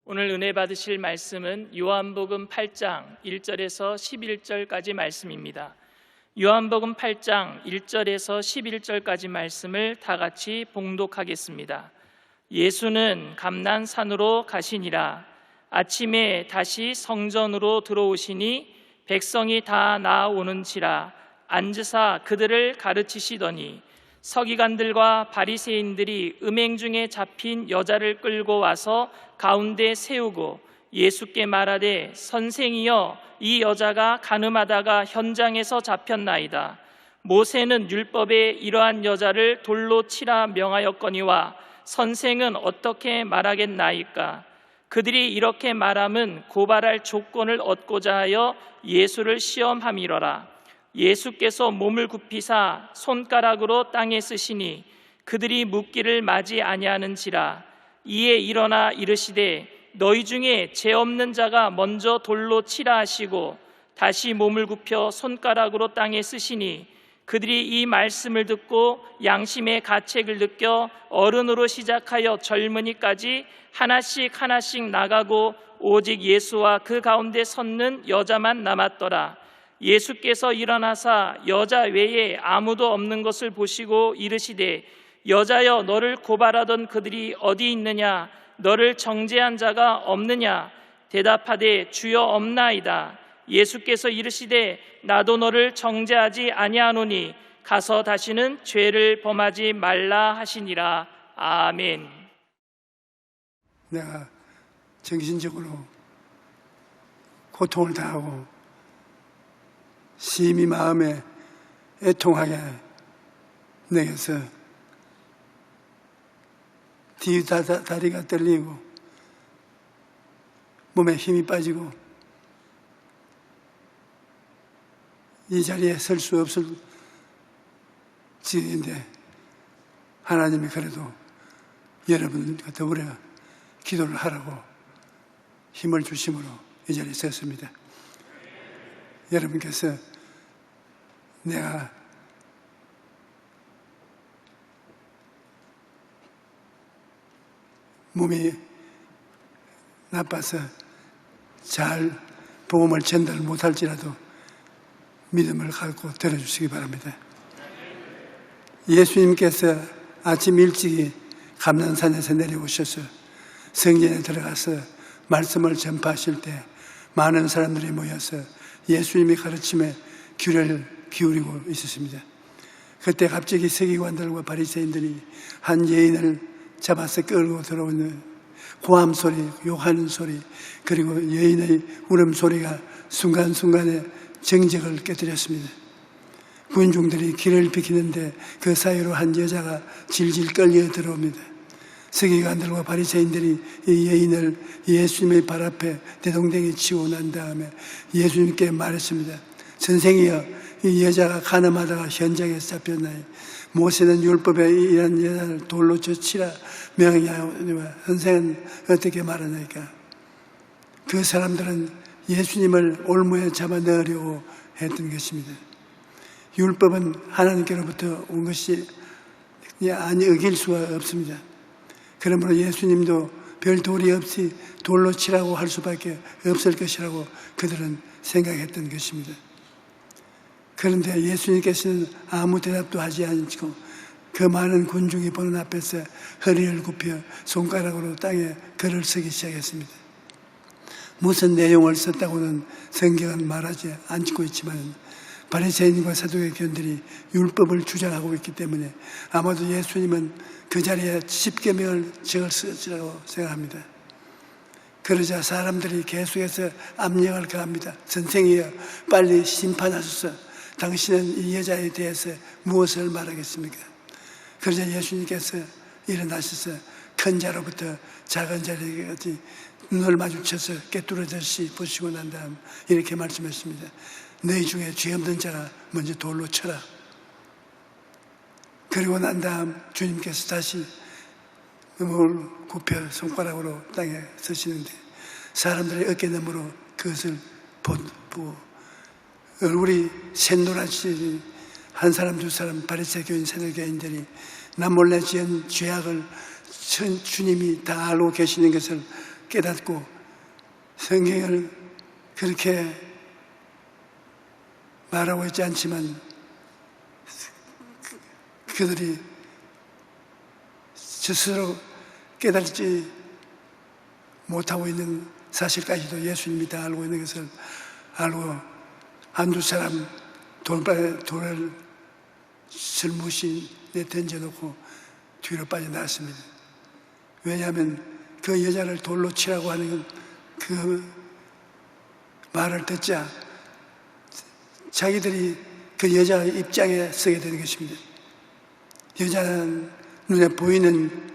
오늘 은혜 받으실 말씀은 요한복음 8장 1절에서 11절까지 말씀입니다. 요한복음 8장 1절에서 11절까지 말씀을 다 같이 봉독하겠습니다. 예수는 감난산으로 가시니라. 아침에 다시 성전으로 들어오시니 백성이 다 나아오는지라. 앉으사 그들을 가르치시더니 서기관들과 바리새인들이 음행 중에 잡힌 여자를 끌고 와서 가운데 세우고 예수께 말하되 선생이여, 이 여자가 간음하다가 현장에서 잡혔나이다. 모세는 율법에 이러한 여자를 돌로 치라 명하였거니와 선생은 어떻게 말하겠나이까? 그들이 이렇게 말함은 고발할 조건을 얻고자 하여 예수를 시험함이러라. 예수께서 몸을 굽히사 손가락으로 땅에 쓰시니 그들이 묻기를 마지 아니하는지라. 이에 일어나 이르시되 너희 중에 죄 없는 자가 먼저 돌로 치라 하시고 다시 몸을 굽혀 손가락으로 땅에 쓰시니 그들이 이 말씀을 듣고 양심의 가책을 느껴 어른으로 시작하여 젊은이까지 하나씩 나가고 오직 예수와 그 가운데 섰는 여자만 남았더라. 예수께서 일어나사 여자 외에 아무도 없는 것을 보시고 이르시되 여자여, 너를 고발하던 그들이 어디 있느냐? 너를 정죄한 자가 없느냐? 대답하되 주여 없나이다. 예수께서 이르시되 나도 너를 정죄하지 아니하노니 가서 다시는 죄를 범하지 말라 하시니라. 아멘. 내가 정신적으로 고통을 당하고 심히 마음에 애통하게 내게서 다리가 떨리고 몸에 힘이 빠지고 이 자리에 설 수 없을 지경인데 하나님이 그래도 여러분과 더불어 기도를 하라고 힘을 주심으로 이 자리에 섰습니다. 여러분께서 내가 몸이 나빠서 잘 복음을 전달 못할지라도 믿음을 갖고 들어주시기 바랍니다. 예수님께서 아침 일찍이 감난산에서 내려오셔서 성전에 들어가서 말씀을 전파하실 때 많은 사람들이 모여서 예수님의 가르침에 귀를 기울이고 있었습니다. 그때 갑자기 서기관들과 바리새인들이 한 여인을 잡아서 끌고 들어오는 고함 소리, 욕하는 소리, 그리고 여인의 울음소리가 순간순간에 정적을 깨뜨렸습니다. 군중들이 길을 비키는데 그 사이로 한 여자가 질질 끌려 들어옵니다. 서기관들과 바리새인들이 이 여인을 예수님의 발 앞에 대동댕이 치고 난 다음에 예수님께 말했습니다. 선생이여, 이 여자가 간음하다가 현장에서 잡혔나니 모세는 율법에 이런 여자를 돌로 치라 명하니와 선생은 어떻게 말하나이까? 그 사람들은 예수님을 올무에 잡아 넣으려고 했던 것입니다. 율법은 하나님께로부터 온 것이 아니 어길 수가 없습니다. 그러므로 예수님도 별 도리 없이 돌로 치라고 할 수밖에 없을 것이라고 그들은 생각했던 것입니다. 그런데 예수님께서는 아무 대답도 하지 않고 그 많은 군중이 보는 앞에서 허리를 굽혀 손가락으로 땅에 글을 쓰기 시작했습니다. 무슨 내용을 썼다고는 성경은 말하지 않고 있지만 바리새인과 사두개인들이 율법을 주장하고 있기 때문에 아마도 예수님은 그 자리에 10계명을 적었으리라고 생각합니다. 그러자 사람들이 계속해서 압력을 가합니다. 선생이여, 빨리 심판하소서. 당신은 이 여자에 대해서 무엇을 말하겠습니까? 그러자 예수님께서 일어나셔서 큰 자로부터 작은 자에게까지 눈을 마주쳐서 꿰뚫어졌이 보시고 난 다음 이렇게 말씀했습니다. 너희 중에 죄 없는 자가 먼저 돌로 쳐라. 그리고 난 다음 주님께서 다시 몸을 굽혀 손가락으로 땅에 서시는데 사람들의 어깨너머로 그것을 보고 얼굴이 샛노랗지 한 사람 두 사람 바리새 교인 사두개인들이 나 몰래 지은 죄악을 주님이 다 알고 계시는 것을 깨닫고 성경을 그렇게 말하고 있지 않지만 그들이 스스로 깨닫지 못하고 있는 사실까지도 예수님이 다 알고 있는 것을 알고 한두 사람 돌을 슬무시 던져놓고 뒤로 빠져나왔습니다. 왜냐하면 그 여자를 돌로 치라고 하는 그 말을 듣자 자기들이 그 여자의 입장에 서게 되는 것입니다. 여자는 눈에 보이는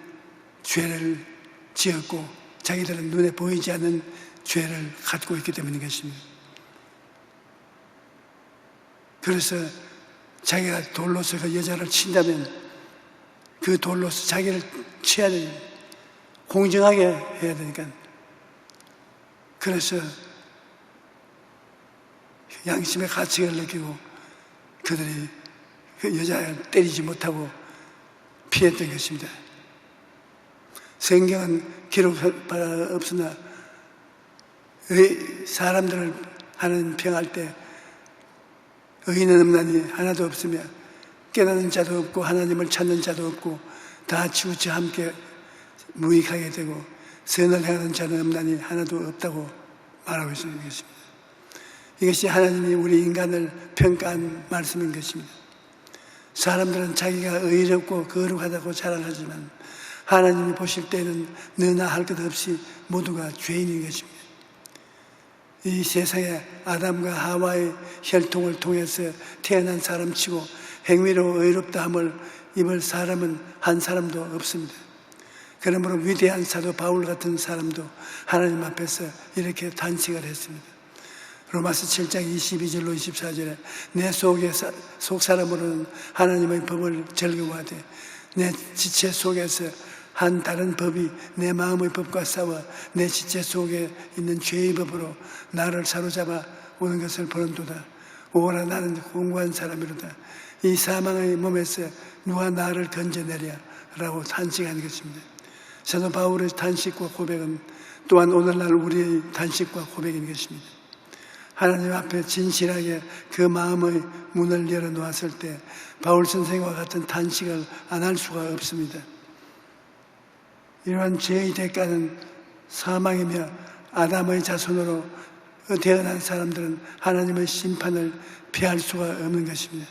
죄를 지었고 자기들은 눈에 보이지 않는 죄를 갖고 있기 때문인 것입니다. 그래서 자기가 돌로서 그 여자를 친다면 그 돌로서 자기를 치야 되니 공정하게 해야 되니까 그래서 양심의 가책을 느끼고 그들이 그 여자를 때리지 못하고 피했던 것입니다. 성경은 기록할 바 없으나 사람들을 하는 평할 때 의인은 없나니 하나도 없으며 깨닫는 자도 없고 하나님을 찾는 자도 없고 다 치우쳐 함께 무익하게 되고 선을 행하는 자는 없나니 하나도 없다고 말하고 있는 것입니다. 이것이 하나님이 우리 인간을 평가한 말씀인 것입니다. 사람들은 자기가 의롭고 거룩하다고 자랑하지만 하나님이 보실 때는 너나 할 것 없이 모두가 죄인인 것입니다. 이 세상에 아담과 하와의 혈통을 통해서 태어난 사람치고 행위로 의롭다 함을 입을 사람은 한 사람도 없습니다. 그러므로 위대한 사도 바울 같은 사람도 하나님 앞에서 이렇게 단식을 했습니다. 로마서 7장 22절로 24절에 내 속 사람으로는 하나님의 법을 즐거워하되 내 지체 속에서 한 다른 법이 내 마음의 법과 싸워 내 지체 속에 있는 죄의 법으로 나를 사로잡아 오는 것을 보는도다. 오라 나는 공고한 사람이로다. 이 사망의 몸에서 누가 나를 건져내랴 라고 탄식하는 것입니다. 사도 바울의 탄식과 고백은 또한 오늘날 우리의 탄식과 고백인 것입니다. 하나님 앞에 진실하게 그 마음의 문을 열어놓았을 때 바울 선생과 같은 탄식을 안 할 수가 없습니다. 이러한 죄의 대가는 사망이며 아담의 자손으로 태어난 사람들은 하나님의 심판을 피할 수가 없는 것입니다.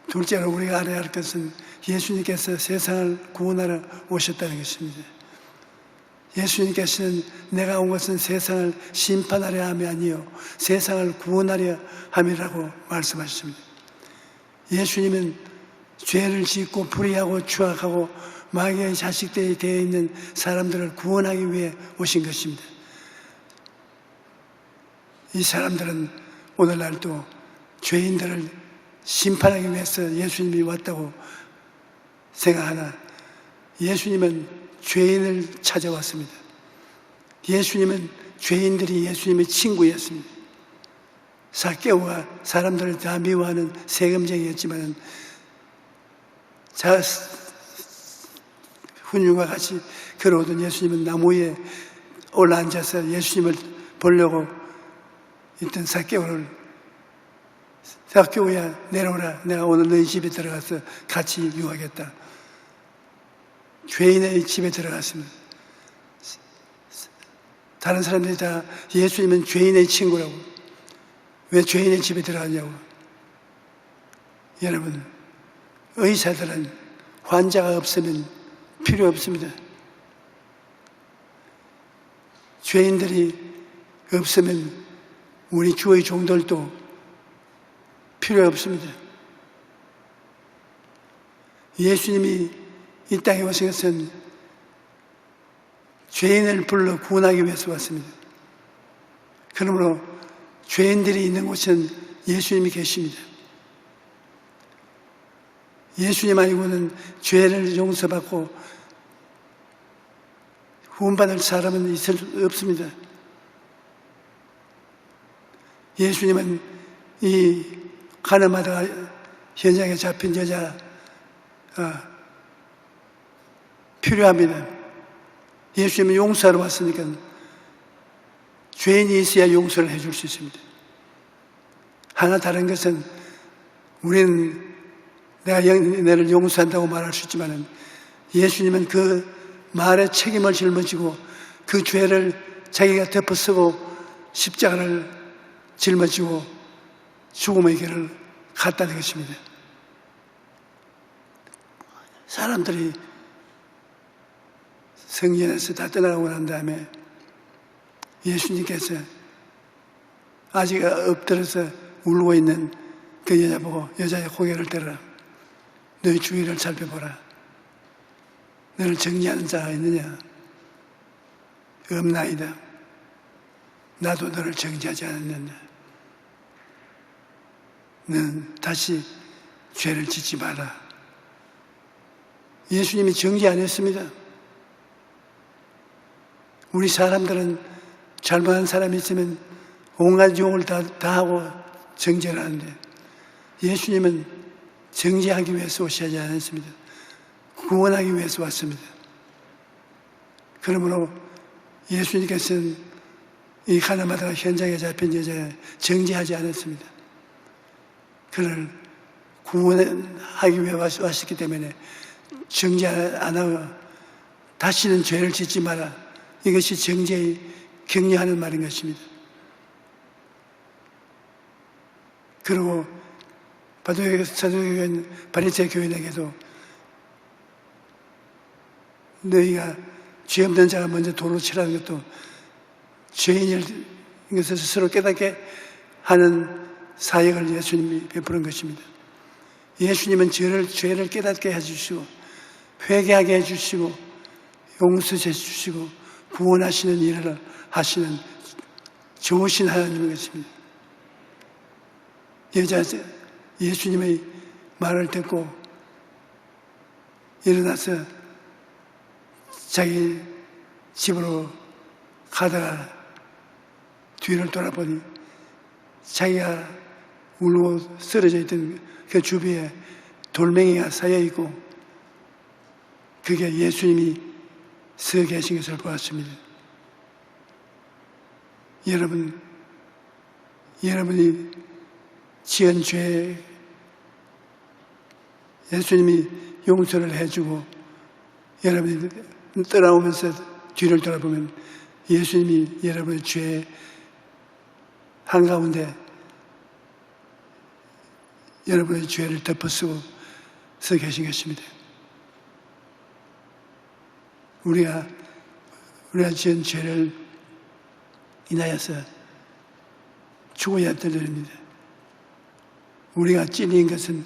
둘째로 우리가 알아야 할 것은 예수님께서 세상을 구원하러 오셨다는 것입니다. 예수님께서는 내가 온 것은 세상을 심판하려 함이 아니요 세상을 구원하려 함이라고 말씀하셨습니다. 예수님은 죄를 짓고 불의하고 추악하고 마귀의 자식들이 되어 있는 사람들을 구원하기 위해 오신 것입니다. 이 사람들은 오늘날도 죄인들을 심판하기 위해서 예수님이 왔다고 생각하나 예수님은 죄인을 찾아왔습니다. 예수님은 죄인들이 예수님의 친구였습니다. 삭개오가 사람들을 다 미워하는 세금쟁이였지만 훈육과 같이 걸어오던 예수님은 나무 위에 올라앉아서 예수님을 보려고 있던 삭개오야 내려오라. 내가 오늘 너희 집에 들어가서 같이 유하겠다. 죄인의 집에 들어갔습니다. 다른 사람들이 다 예수님은 죄인의 친구라고. 왜 죄인의 집에 들어갔냐고. 여러분, 의사들은 환자가 없으면 필요 없습니다. 죄인들이 없으면 우리 주의 종들도 필요 없습니다. 예수님이 이 땅에 오신 것은 죄인을 불러 구원하기 위해서 왔습니다. 그러므로 죄인들이 있는 곳은 예수님이 계십니다. 예수님 아니고는 죄를 용서받고 구원받을 사람은 있을 수 없습니다. 예수님은 이 가늠하다가 현장에 잡힌 여자 필요합니다. 예수님은 용서하러 왔으니까 죄인이 있어야 용서를 해줄 수 있습니다. 하나 다른 것은 우리는 내가 너를 용서한다고 말할 수 있지만 예수님은 그 말에 책임을 짊어지고 그 죄를 자기가 덮어쓰고 십자가를 짊어지고 죽음의 길을 갔다는 것입니다. 사람들이 성전에서 다 떠나고 난 다음에 예수님께서 아직 엎드려서 울고 있는 그 여자 보고 여자의 고개를 들어라. 너희 주위를 살펴보라. 너를 정리하는 자가 있느냐? 없나이다. 나도 너를 정죄하지 않았느냐? 너는 다시 죄를 짓지 마라. 예수님이 정죄 안 했습니다. 우리 사람들은 잘못한 사람이 있으면 온갖 용을 다 하고 정죄를 하는데 예수님은 정죄하기 위해서 오시지 않았습니다. 구원하기 위해서 왔습니다. 그러므로 예수님께서는 이 가나마다 현장에 잡힌 여자를 정죄하지 않았습니다. 그를 구원하기 위해 왔기 때문에 정죄 안 하고 다시는 죄를 짓지 마라. 이것이 정죄의 격려하는 말인 것입니다. 그리고 사도교인 바리새 교인에게도 너희가 죄 없는 자가 먼저 돌로 치라는 것도 죄인일 것을 스스로 깨닫게 하는 사역을 예수님이 베푸는 것입니다. 예수님은 죄를 깨닫게 해주시고 회개하게 해주시고 용서해 주시고 구원하시는 일을 하시는 좋으신 하나님인 것입니다. 여자 예수님의 말을 듣고 일어나서 자기 집으로 가다가 뒤를 돌아보니 자기가 울고 쓰러져 있던 그 주변에 돌멩이가 쌓여 있고 그게 예수님이 서 계신 것을 보았습니다. 여러분이 지은 죄 예수님이 용서를 해주고 여러분이 떠나오면서 뒤를 돌아보면 예수님이 여러분의 죄 한가운데 여러분의 죄를 덮어쓰고 서 계신 것입니다. 우리가 지은 죄를 인하여서 죽어야 되립니다. 우리가 찔린 것은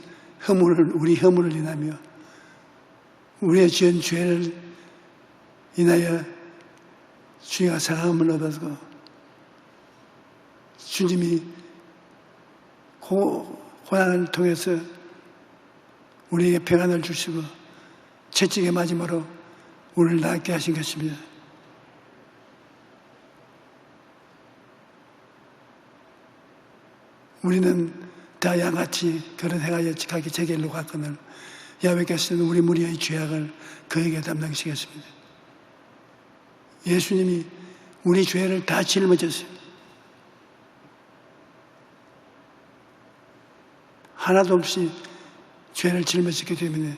우리 허물을 인하며 우리의 지은 죄를 인하여 주님과 사랑함을 얻어서 주님이 고난을 통해서 우리에게 평안을 주시고 채찍의 마지막으로 우리를 낫게 하신 것입니다. 우리는 다 양같이 그런 행하여 가기 제 길로 갔거늘 야훼께서는 우리 무리의 죄악을 그에게 담당시켰습니다. 예수님이 우리 죄를 다 짊어졌어요. 하나도 없이 죄를 짊어졌기 때문에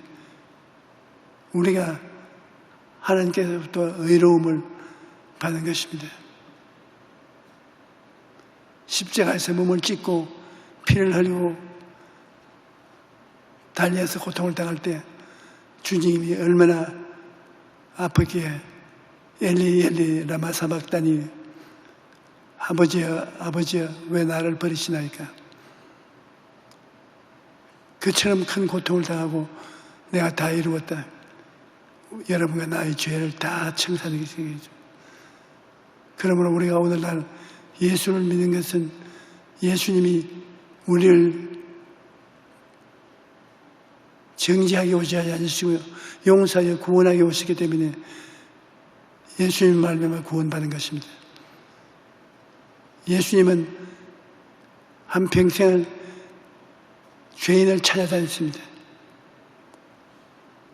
우리가 하나님께서부터 의로움을 받는 것입니다. 십자가에서 몸을 찢고 피를 흘리고 달려서 고통을 당할 때 주님이 얼마나 아프기에 엘리 엘리 라마 사박다니 아버지여 아버지여 왜 나를 버리시나이까. 그처럼 큰 고통을 당하고 내가 다 이루었다. 여러분과 나의 죄를 다 청산하게 생기죠. 그러므로 우리가 오늘날 예수를 믿는 것은 예수님이 우리를 정죄하게 오지 않으시고요 용서하여 구원하게 오시기 때문에 예수님 말미암아 구원받은 것입니다. 예수님은 한평생을 죄인을 찾아다녔습니다.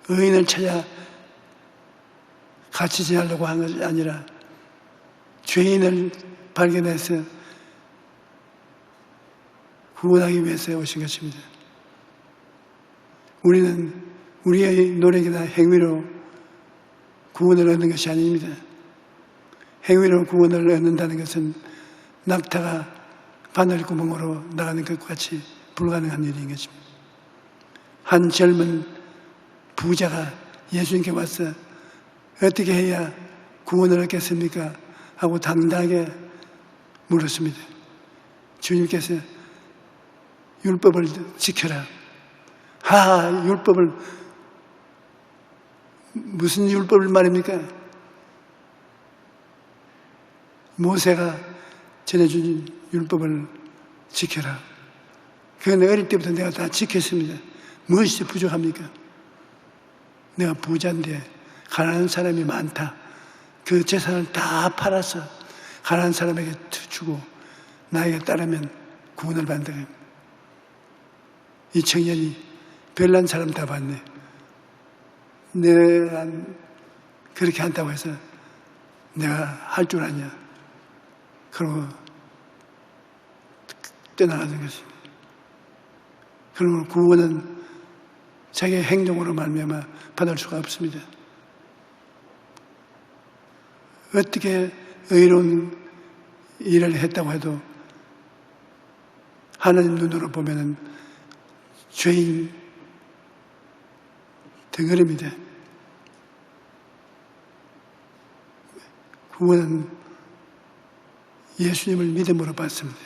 의인을 찾아 같이 지내려고 한 것이 아니라 죄인을 발견해서 구원하기 위해서 오신 것입니다. 우리는 우리의 노력이나 행위로 구원을 얻는 것이 아닙니다. 행위로 구원을 얻는다는 것은 낙타가 바늘구멍으로 나가는 것과 같이 불가능한 일인 것입니다. 한 젊은 부자가 예수님께 와서 어떻게 해야 구원을 얻겠습니까? 하고 당당하게 물었습니다. 주님께서 율법을 지켜라. 율법을, 무슨 율법을 말입니까? 모세가 전해준 율법을 지켜라. 그건 어릴 때부터 내가 다 지켰습니다. 무엇이 부족합니까? 내가 부자인데 가난한 사람이 많다. 그 재산을 다 팔아서 가난한 사람에게 주고 나에게 따르면 구원을 받는다. 이 청년이 별난 사람 다 봤네. 내가 그렇게 한다고 해서 내가 할 줄 아냐. 그러고 떠나가는 것입니다. 그러므로 구원은 자기의 행동으로 말미암아 받을 수가 없습니다. 어떻게 의로운 일을 했다고 해도 하나님 눈으로 보면은 죄인 덩어리입니다. 구원은 예수님을 믿음으로 받습니다.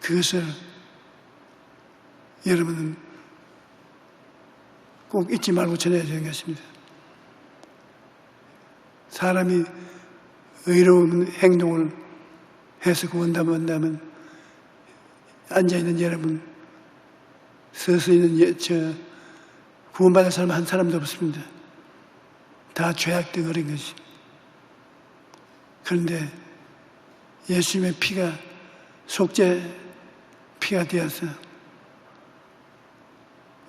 그것을 여러분은 꼭 잊지 말고 전해야 되는 것입니다. 사람이 의로운 행동을 해서 구원받는다면 앉아있는 여러분, 서서 있는 구원받은 사람 한 사람도 없습니다. 다 죄악 덩어리인 것이. 그런데 예수님의 피가 속죄 피가 되어서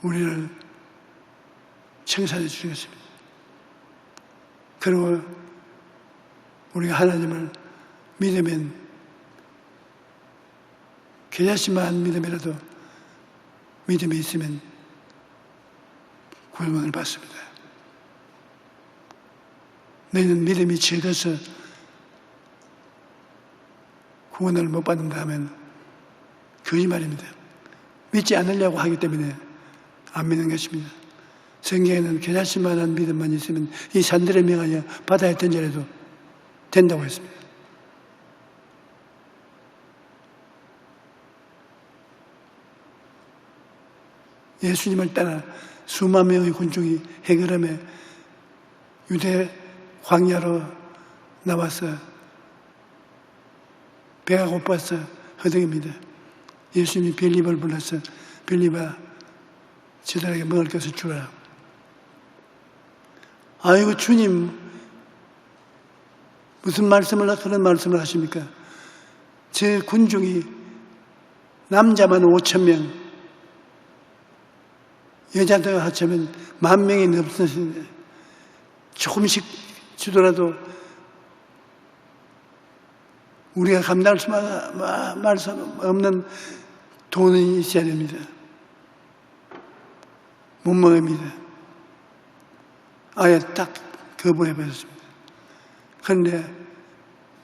우리를 청산해 주신 것입니다. 그리고 우리가 하나님을 믿으면 겨자씨만 믿음이라도 믿음이 있으면 구원을 받습니다. 너희는 믿음이 적어서 구원을 못 받는다 하면 거짓말입니다. 믿지 않으려고 하기 때문에 안 믿는 것입니다. 성경에는 겨자씨만한 믿음만 있으면 이 산들에 명하여 바다에 던져라도 된다고 했습니다. 예수님을 따라 수만 명의 군중이 해결함에 유대 광야로 나와서 배가 고파서 허덕입니다. 예수님이 빌립을 불러서 빌립아 저들에게 먹을 것을 주라. 아이고 주님 무슨 말씀을 그런 말씀을 하십니까? 제 군중이 남자만 5,000명 여자들 합치면 10,000명이 넘었는데 조금씩 주더라도 우리가 감당할 수 없는 돈이 있어야 됩니다. 못 먹습니다. 아예 딱 거부해버렸습니다. 그런데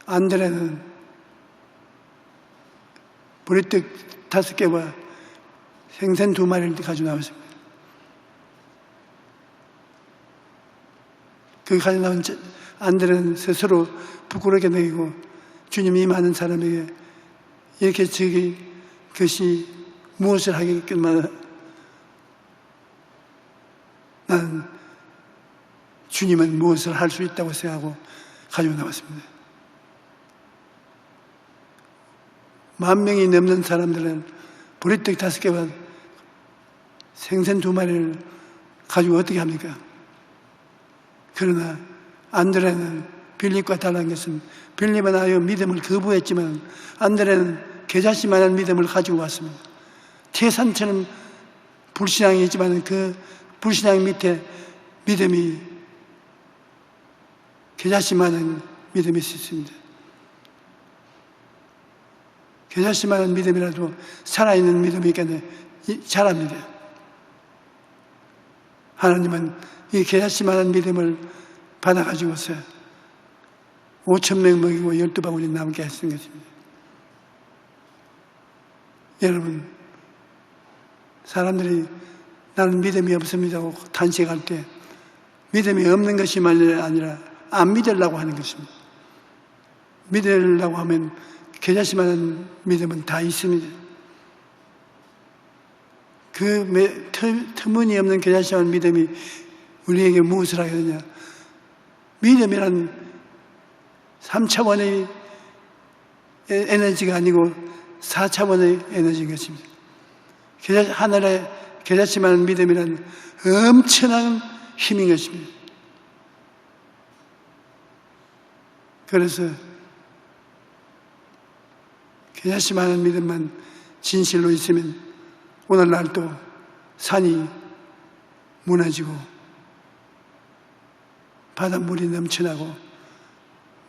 안드레는 보리떡 5개와 생선 2마리를 가지고 나왔습니다. 그 가지고 나온 안드레는 스스로 부끄럽게 느끼고 주님 이 많은 사람에게 이렇게 저기 것이 무엇을 하겠건만 나는 주님은 무엇을 할 수 있다고 생각하고 가지고 나왔습니다. 10,000명이 넘는 사람들은 보리떡 5개와 생선 2마리를 가지고 어떻게 합니까? 그러나 안드레는 빌립과 다른 것은 빌립은 아예 믿음을 거부했지만 안드레는 겨자씨만한 믿음을 가지고 왔습니다. 태산처럼 불신앙이 있지만 그 불신앙 밑에 믿음이 겨자씨만한 믿음이 있습니다. 겨자씨만한 믿음이라도 살아있는 믿음이니까 잘합니다. 하나님은 이 겨자씨만한 믿음을 받아가지고서 5,000명 먹이고 12바구니 남게 하신 것입니다. 여러분, 사람들이 나는 믿음이 없습니다 하고 탄식할 때 믿음이 없는 것이만 아니라 안 믿으려고 하는 것입니다. 믿으려고 하면 겨자씨만한 믿음은 다 있습니다. 그 터무니없는 겨자씨만한 믿음이 우리에게 무엇을 하게 되냐? 믿음이란 3차원의 에너지가 아니고 4차원의 에너지인 것입니다. 하늘의 겨자씨만한 믿음이란 엄청난 힘인 것입니다. 그래서 겨자씨만한 믿음만 진실로 있으면 오늘날도 산이 무너지고 바닷물이 넘쳐나고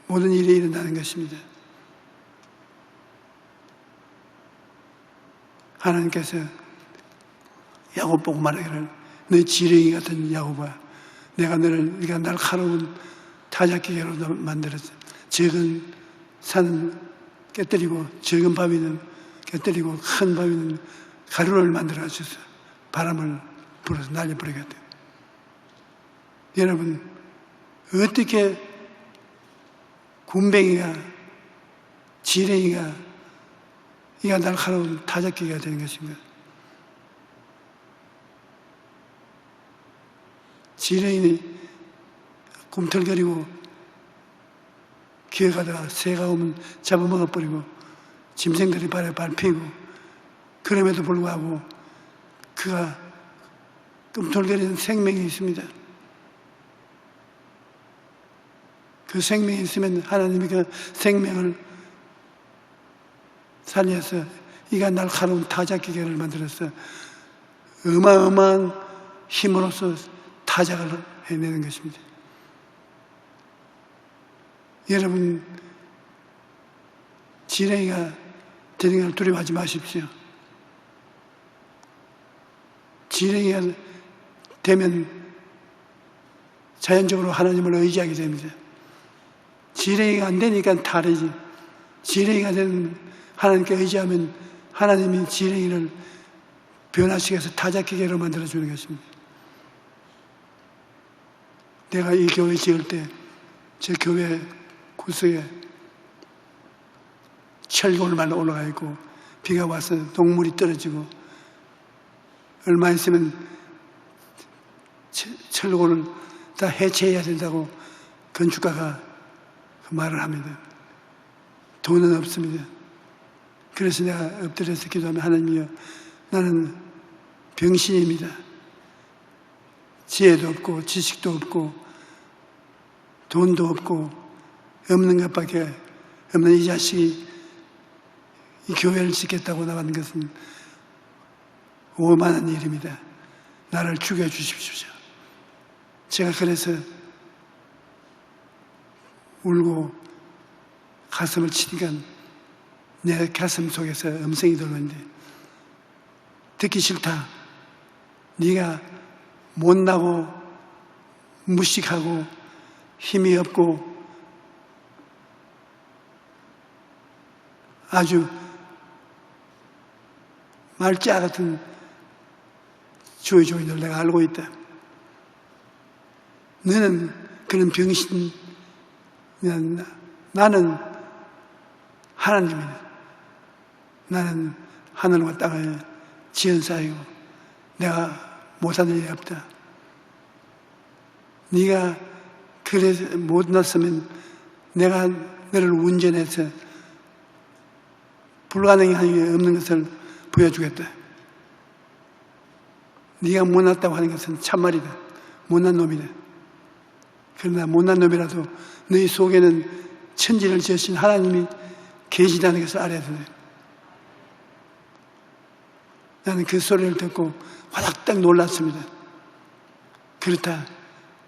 모든 일이 일어나는 것입니다. 하나님께서 야곱 보고 말하기를 너 지렁이 같은 야곱아, 내가 네가 날카로운 타작기계로 만들었어. 적은 산은 깨뜨리고 적은 바위는 깨뜨리고 큰 바위는 가루를 만들어 주셔서 바람을 불어서 날려버리겠다. 여러분, 어떻게 굼벵이가 지렁이가 이가 날카로운 타작기가 되는 것인가? 지렁이는 꿈틀거리고 기어가다가 새가 오면 잡아먹어버리고 짐승들이 발에 밟히고, 그럼에도 불구하고 그가 꿈틀거리는 생명이 있습니다. 그 생명이 있으면 하나님이 그 생명을 살려서 이가 날카로운 타작기계를 만들어서 어마어마한 힘으로써 타작을 해내는 것입니다. 여러분, 지렁이가 되는 걸 두려워하지 마십시오. 지렁이가 되면 자연적으로 하나님을 의지하게 됩니다. 지렁이가 안 되니까 다르지. 지렁이가 되는 하나님께 의지하면 하나님이 지렁이를 변화시켜서 타작기계로 만들어주는 것입니다. 내가 이 교회 지을 때 제 교회 구석에 철골만 올라가 있고 비가 와서 녹물이 떨어지고 얼마 있으면 철골을 다 해체해야 된다고 건축가가 그 말을 합니다. 돈은 없습니다. 그래서 내가 엎드려서 기도하면 하나님이여, 나는 병신입니다. 지혜도 없고 지식도 없고 돈도 없고 없는 것밖에 없는 이 자식이 이 교회를 짓겠다고 나가는 것은 오만한 일입니다. 나를 죽여주십시오. 제가 그래서 울고 가슴을 치니까 내 가슴 속에서 음성이 들었는데, 듣기 싫다. 네가 못나고 무식하고 힘이 없고 아주 말자 같은 조이조이들 내가 알고 있다. 너는 그런 병신, 나는 하나님이다. 나는 하늘과 땅을 지은 사이고 내가 못하는 일이 없다. 네가 그래서 못 났으면 내가 너를 운전해서 불가능한 없는 것을 보여주겠다. 네가 못났다고 하는 것은 참말이다. 못난 놈이다. 그러나 못난 놈이라도 너희 속에는 천지를 지으신 하나님이 계시다는 것을 알아야 된다. 나는 그 소리를 듣고 화닥딱 놀랐습니다. 그렇다.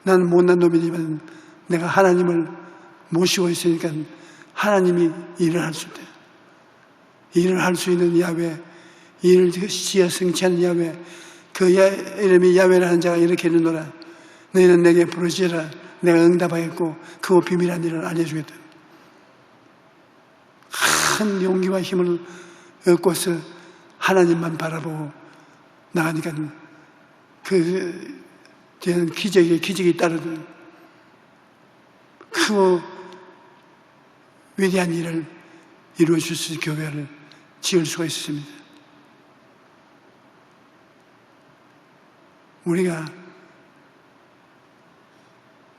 나는 못난 놈이지만 내가 하나님을 모시고 있으니까 하나님이 일을 할 수 있다. 일을 할 수 있는 야훼, 일을 지어 성취하는 야훼, 그 이름이 야훼라는 자가 이렇게 있느노라. 너희는 내게 부르짖으라. 내가 응답하겠고 그 비밀한 일을 알려주겠다. 큰 용기와 힘을 얻고서 하나님만 바라보고 나가니까 그 뒤에는 기적이 따르던 크고 위대한 일을 이루어 줄 수 있는 교회를 지을 수가 있습니다. 우리가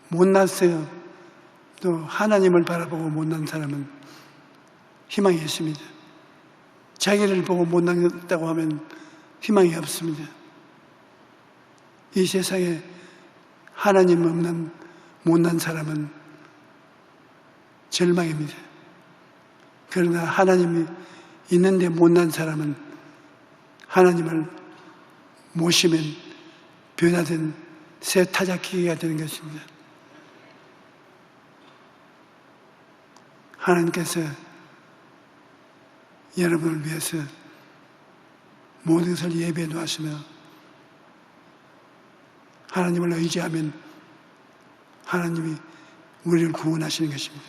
못났어요. 또 하나님을 바라보고 못난 사람은 희망이 있습니다. 자기를 보고 못났다고 하면 희망이 없습니다. 이 세상에 하나님 없는 못난 사람은 절망입니다. 그러나 하나님이 있는데 못난 사람은 하나님을 모시면 변화된 새 타작기가 되는 것입니다. 하나님께서 여러분을 위해서 모든 것을 예배해 놓으시며 하나님을 의지하면 하나님이 우리를 구원하시는 것입니다.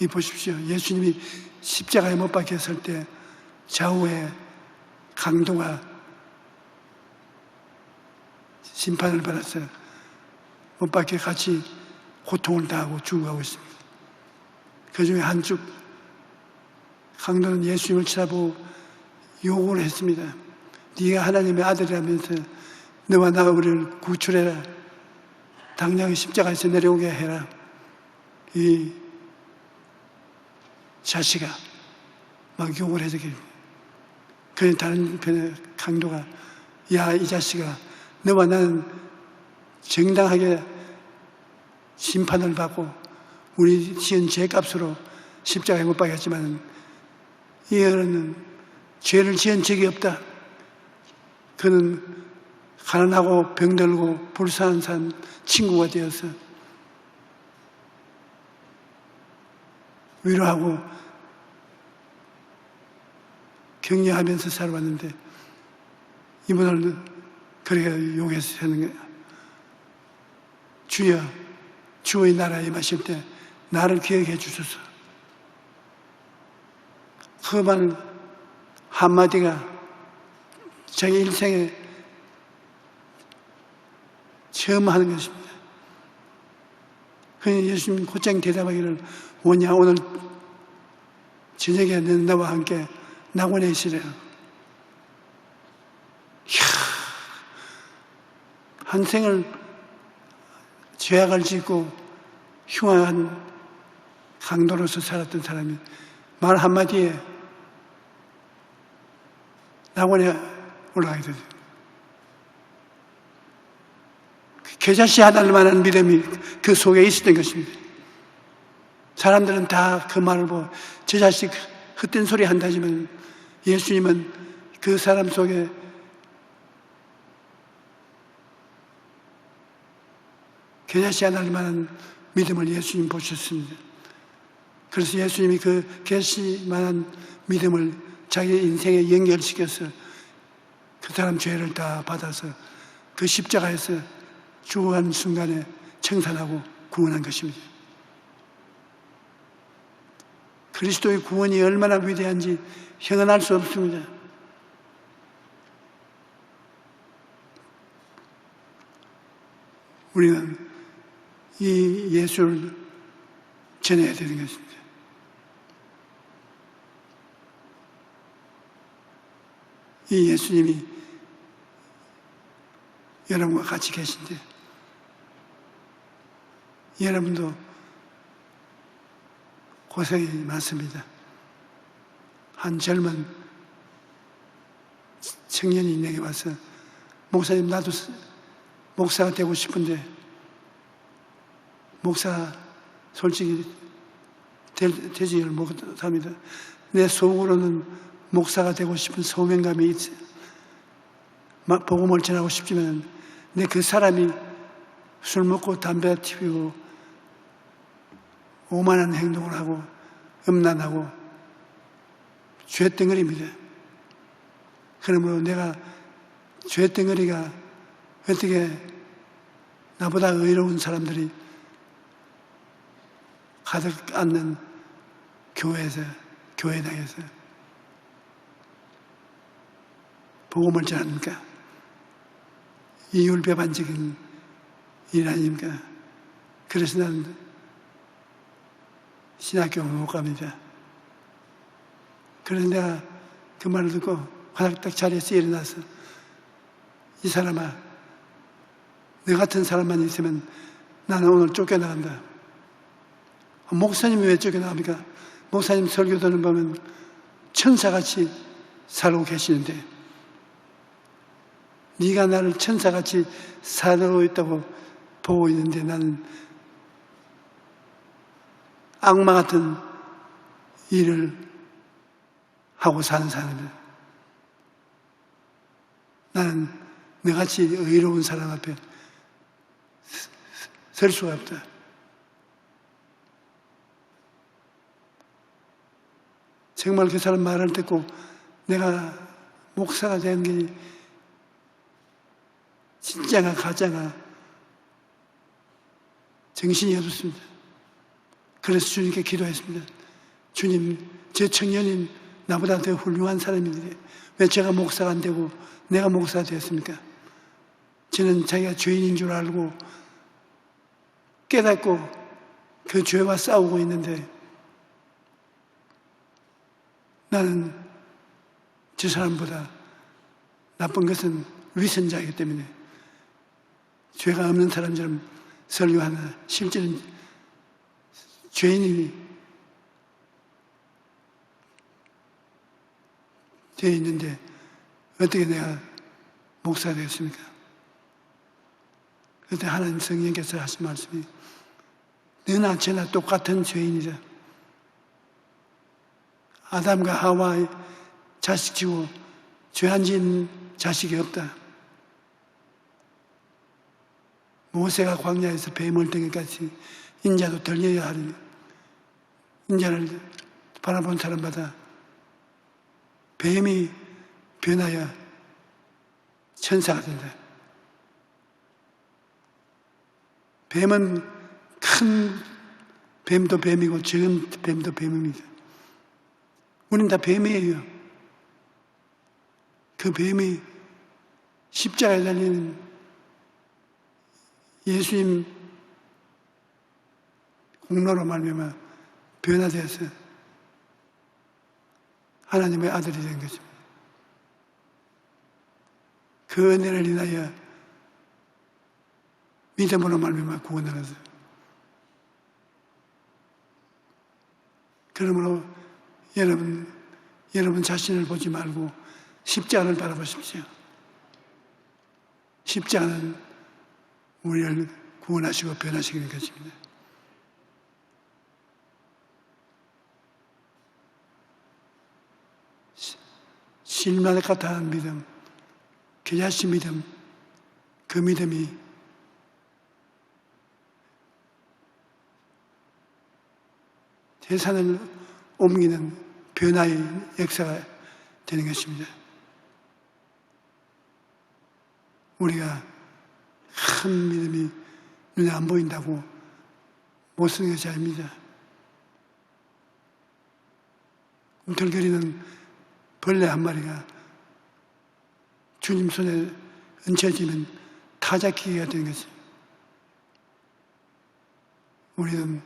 이 보십시오. 예수님이 십자가에 못 박혔을 때 좌우에 강도가 심판을 받아서 못 박혀 같이 고통을 당하고 죽어가고 있습니다. 그 중에 한쪽 강도는 예수님을 쳐다보고 요구를 했습니다. 네가 하나님의 아들이라면서 너와 나가 우리를 구출해라. 당장 십자가에서 내려오게 해라. 이 자식아 막 욕을 해주길. 그런데 다른 편의 강도가 야 이 자식아 너와 나는 정당하게 심판을 받고 우리 지은 죄값으로 십자가에 못 박혔지만 이 어른은 죄를 지은 적이 없다. 그는 가난하고 병들고 불쌍한 사람 친구가 되어서 위로하고 격려하면서 살아왔는데 이분을 그렇게 욕해서 하는 거야. 주여 주의 나라에 임하실 때 나를 기억해 주소서. 그 말 한마디가 자기 일생에 처음 하는 것입니다. 그냥 예수님 곧장 대답하기를 뭐냐 오늘 저녁에 나와 함께 낙원에 있으래요. 한 생을 죄악을 짓고 흉한 강도로서 살았던 사람이 말 한마디에 낙원에 올라가게 되죠. 겨자씨 하나를 만한 믿음이 그 속에 있었던 것입니다. 사람들은 다 그 말을 보고 저 자식 헛된 소리 한다지만 예수님은 그 사람 속에 겨자씨 하나를 만한 믿음을 예수님 보셨습니다. 그래서 예수님이 그 겨자씨만한 믿음을 자기 인생에 연결시켜서 그 사람 죄를 다 받아서 그 십자가에서 죽어가는 순간에 청산하고 구원한 것입니다. 그리스도의 구원이 얼마나 위대한지 형언할 수 없습니다. 우리는 이 예수를 전해야 되는 것입니다. 이 예수님이 여러분과 같이 계신데 여러분도 고생이 많습니다. 한 젊은 청년이 내게 와서 목사님 나도 목사가 되고 싶은데 목사 솔직히 되지를 못합니다. 내 속으로는 목사가 되고 싶은 소명감이 있어요. 복음을 전하고 싶지만 내 그 사람이 술 먹고 담배 피우고 오만한 행동을 하고 음란하고 죄덩어리입니다. 그러므로 내가 죄덩어리가 어떻게 나보다 의로운 사람들이 가득 앉는 교회에서, 교회당에서 복음을 전합니까? 이율배반적인 일 아닙니까? 그래서 나는 신학교를 못 갑니다. 그래서 내가 그 말을 듣고 화닥딱 자리에서 일어나서 이 사람아, 너 같은 사람만 있으면 나는 오늘 쫓겨나간다. 목사님이 왜 쫓겨나갑니까? 목사님 설교들을 보면 천사같이 살고 계시는데 네가 나를 천사같이 살고 있다고 보고 있는데 나는 악마 같은 일을 하고 사는 사람이다. 나는 너같이 의로운 사람 앞에 설 수가 없다. 정말 그 사람 말을 듣고 내가 목사가 된 게 진짜가 가짜가 정신이 없었습니다. 그래서 주님께 기도했습니다. 주님, 제 청년인 나보다 더 훌륭한 사람인데 왜 제가 목사가 안 되고 내가 목사가 되었습니까? 저는 자기가 죄인인 줄 알고 깨닫고 그 죄와 싸우고 있는데 나는 저 사람보다 나쁜 것은 위선자이기 때문에 죄가 없는 사람처럼 설교하나 실제는 죄인이 되어 있는데 어떻게 내가 목사가 되었습니까? 그때 하나님 성령께서 하신 말씀이 너나 저나 똑같은 죄인이다. 아담과 하와의 자식치고 죄 안 지은 자식이 없다. 모세가 광야에서 뱀을 등에까지 인자도 들려야 하리니 인자를 바라본 사람마다 뱀이 변하여 천사가 된다. 뱀은 큰 뱀도 뱀이고 작은 뱀도 뱀입니다. 우리는 다 뱀이에요. 그 뱀이 십자가에 달리는 예수님 공로로 말미암아 변화되어서 하나님의 아들이 된 것입니다. 그 은혜를 인하여 믿음으로 말미암아 구원을 얻어서 그러므로 여러분 자신을 보지 말고 십자가를 바라보십시오. 십자가는 우리를 구원하시고 변화시키는 것입니다. 실만 같아하는 믿음, 겨자씨 믿음, 그 믿음이 세상을 옮기는 변화의 역사가 되는 것입니다. 우리가 큰 믿음이 눈에 안 보인다고 못 쓰는 것이 아닙니다. 꿈틀거리는 벌레 한 마리가 주님 손에 얹혀지면 타작기가 되는 것입니다. 우리는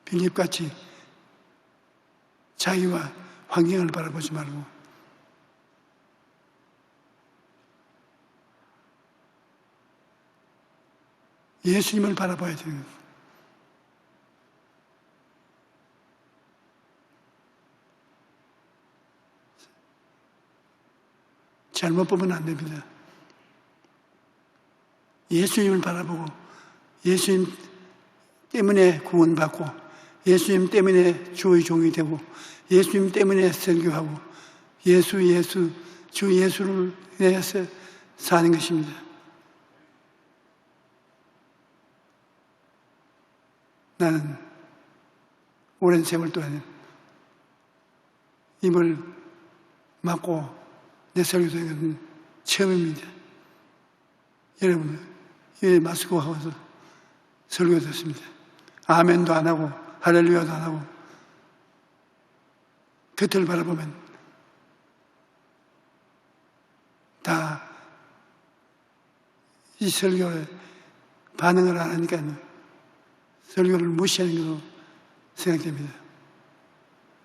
빌립같이 자기와 환경을 바라보지 말고 예수님을 바라봐야 되는 거예요. 잘못 보면 안 됩니다. 예수님을 바라보고 예수님 때문에 구원받고 예수님 때문에 주의 종이 되고 예수님 때문에 설교하고 예수 주 예수를 위해서 사는 것입니다. 나는 오랜 세월 동안 입을 막고 내 설교하는 것은 처음입니다. 여러분, 이 마스크 하고서 설교 듣습니다. 아멘도 안 하고 할렐루야도 안 하고 겉을 바라보면 다 이 설교에 반응을 안 하니까 설교를 무시하는 것으로 생각됩니다.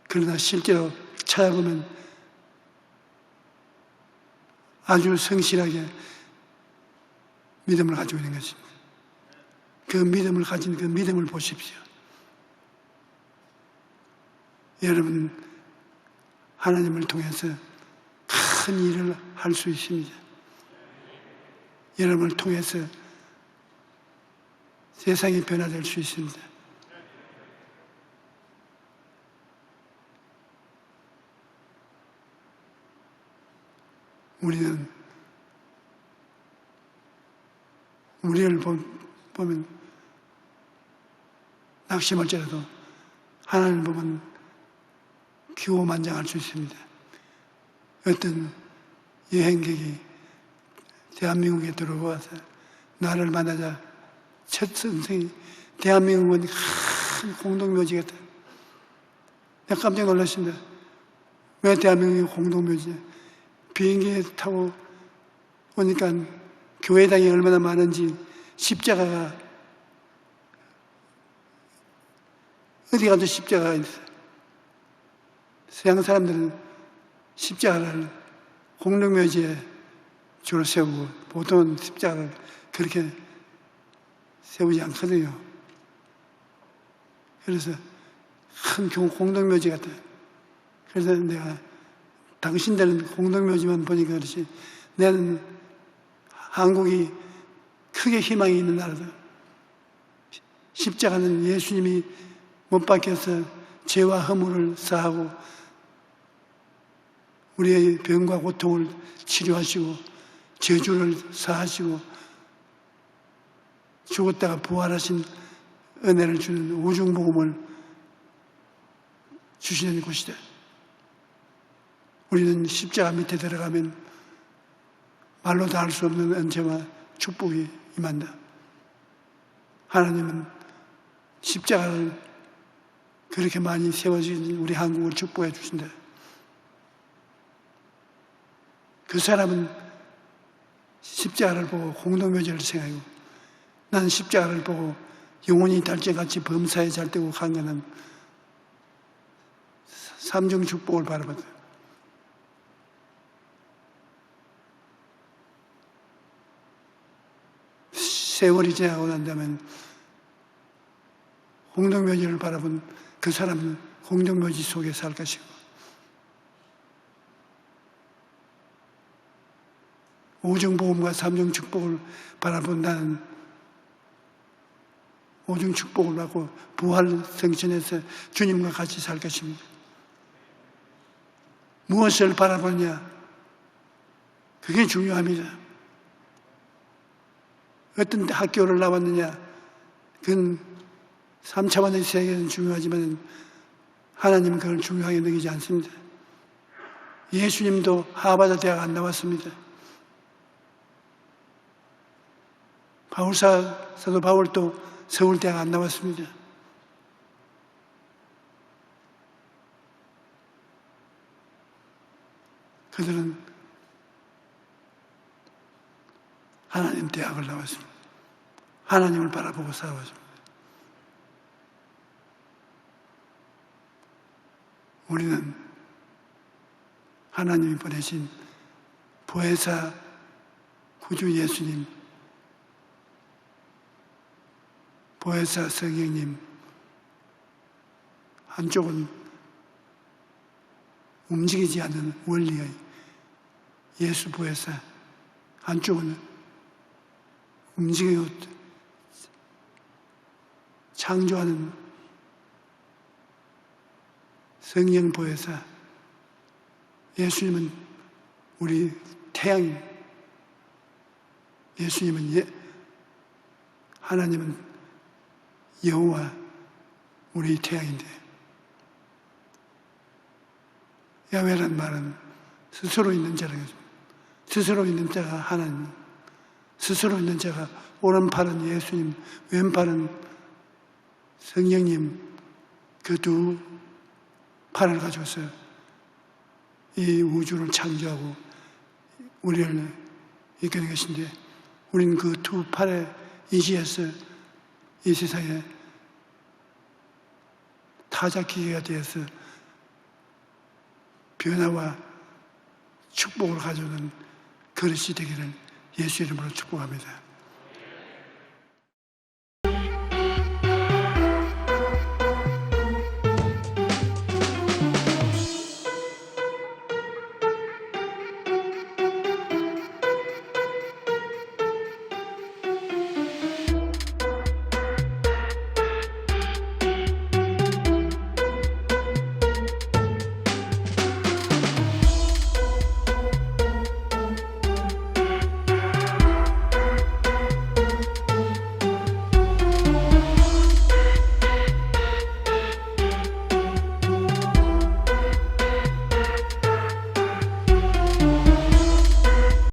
그러나 실제로 찾아보면 아주 성실하게 믿음을 가지고 있는 것입니다. 그 믿음을 가진 그 믿음을 보십시오. 여러분, 하나님을 통해서 큰 일을 할 수 있습니다. 여러분을 통해서 세상이 변화될 수 있습니다. 우리는 우리를 보면 낙심할지라도 하나님을 보면 기호만장할 수 있습니다. 어떤 여행객이 대한민국에 들어와서 나를 만나자 첫 선생이 대한민국은 큰 공동묘지 같다. 내가 깜짝 놀랐습니다. 왜 대한민국이 공동묘지냐? 비행기에 타고 오니까 교회당이 얼마나 많은지 십자가가 어디 가도 십자가가 있어요. 서양 사람들은 십자가를 공동묘지에 줄을 세우고 보통은 십자가를 그렇게 세우지 않거든요. 그래서 큰 공동묘지 같아. 그래서 내가 당신들은 공동묘지만 보니까 그렇지 나는 한국이 크게 희망이 있는 나라다. 십자가는 예수님이 못 박혀서 죄와 허물을 사하고 우리의 병과 고통을 치료하시고 저주를 사하시고 죽었다가 부활하신 은혜를 주는 우중복음을 주시는 곳이다. 우리는 십자가 밑에 들어가면 말로 다 할 수 없는 은혜와 축복이 임한다. 하나님은 십자가를 그렇게 많이 세워진 우리 한국을 축복해 주신다. 그 사람은 십자가를 보고 공동묘지를 생각하고 나는 십자가를 보고 영혼이 달째같이 범사에 잘되고 강건한 삼중 축복을 바라봤다. 세월이 지나고 난다면 공동묘지를 바라본 그 사람은 공동묘지 속에 살 것이고 오중복음과 삼중축복을 바라본다는 오중축복을 받고 부활 성천에서 주님과 같이 살 것입니다. 무엇을 바라보냐? 그게 중요합니다. 어떤 학교를 나왔느냐? 그건 3차원의 세계는 중요하지만 하나님은 그걸 중요하게 여기지 않습니다. 예수님도 하버드 대학 안 나왔습니다. 사도 바울도 서울대학 안 나왔습니다. 그들은 하나님 대학을 나왔습니다. 하나님을 바라보고 살아왔습니다. 우리는 하나님이 보내신 보혜사 구주 예수님, 보혜사 성령님, 한쪽은 움직이지 않는 원리의 예수 보혜사, 한쪽은 움직이고 창조하는 성령 보혜사. 예수님은 우리 태양이 예수님은 하나님은 여호와 우리 태양인데 야훼란 말은 스스로 있는 자라는 거죠. 스스로 있는 자가 하나님, 스스로 있는 자가 오른팔은 예수님, 왼팔은 성령님, 그 두 팔을 가져서 이 우주를 창조하고 우리를 이끄는 것인데 우리는 그 두 팔에 의지해서 이 세상에 타작기계가 되어서 변화와 축복을 가져오는 그릇이 되기를 예수 이름으로 축복합니다.